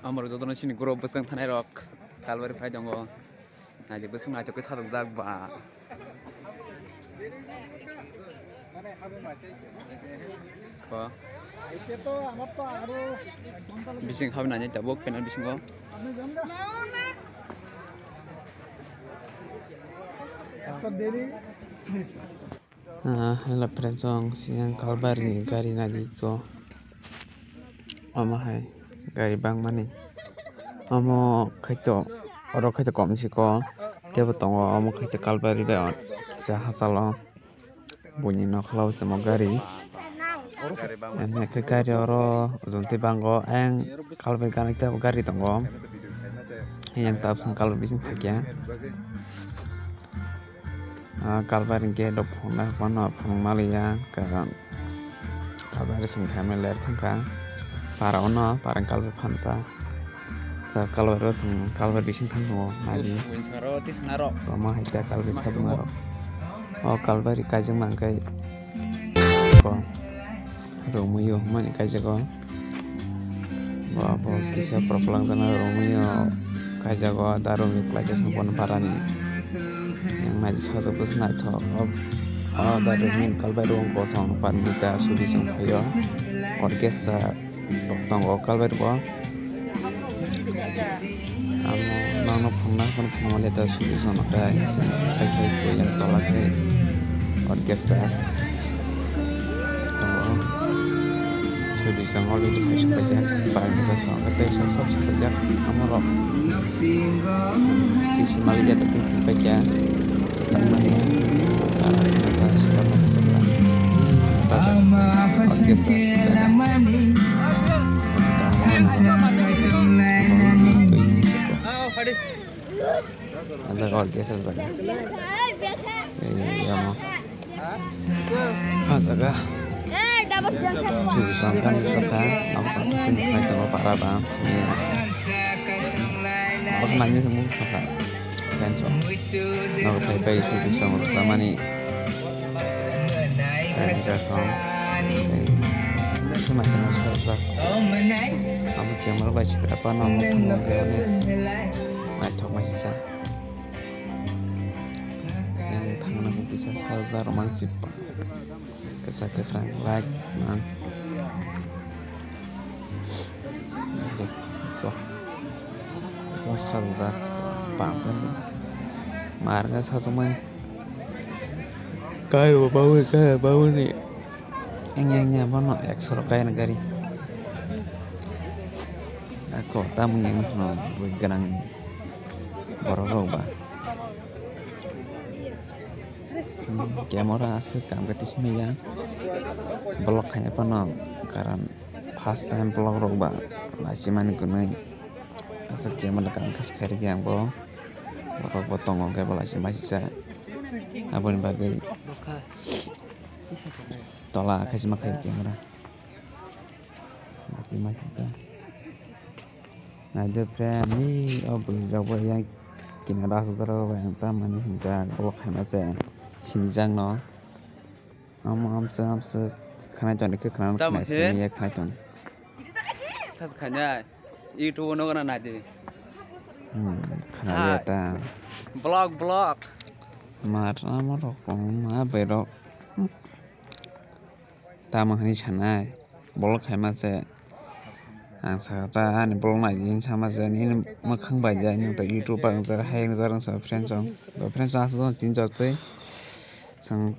Amar jodono sini group besang thanai rok kalbari phai dongo naje besang naje ko sadok jak ba ko bising habi nanya tabok penan bising ko hello presong siang kalbari gari nadi ko hai gari bang mani amo khaito oro khaito komsi ko tebo tongo amo khaito kalbari be kisa hasalo buni no khalaw samo gari ene ke gari oro jonti bango eng kalbari kanik tebo gari tongo yang tapsang kalbari bising phakya kalbari ke do phona phona phongmaliya karan kalbari sing khamne ler thangka para ono parang kalbari phanta kalbari sing kalbari bising thangmo nadi winsaro tisnaro roma haita kalbari sajungaro kalbari kajung mangkai ko romuyo mani kajago bo kisa proplang sana romuyo kajago darumi klaja sampon parani yang nadi sajung bus naito darumi kalbari ongko song pandita sudi song payo orkestra tongo kalbari bo amo nano phungna kon phungole ta sudi song kai kai ko yang tolak orkestra sudi song oli di hai sepajak parang ta song kate sop sepajak amoro isi mali jatuh tinggi baca sama ni ta suara sebelah orkestra ada orkestra saja ya mau ada sangkan saka apa kita naik tengok para bang apa nanya semua apa kan so nak bayi sudah sama bersama ni kan song semakin besar kamu kiamat baca berapa nama pengajarnya macam masih sah yang tangan aku kisah salza romansip kisah kekran like man kok itu salza pampen marga sasuman kayu bau ni engnya mana eksor kaya negari aku tamu yang no bergerang bororoba kamera asik kompetisi meja blog hanya pano karan first time blog roba masih mana gunai asik kamera kan kaskari yang bo borok potong oke balasi masih sa abon bagai tolak kasih makai kamera masih ka ada premi beberapa yang kini rasa terlalu yang taman ini hingga blog hanya saya hinjang no amse khana jon ke khana khana se ya khana jon khas khanya youtube no kana naji khana ya ta blog mar amaro ko ma bero tamahani chhanai blog khama se ang sakata ani blog na jin sama se ni makhang ba ja ni ta youtube ang sa hai jarang sa friends ang aso jin jot pe sang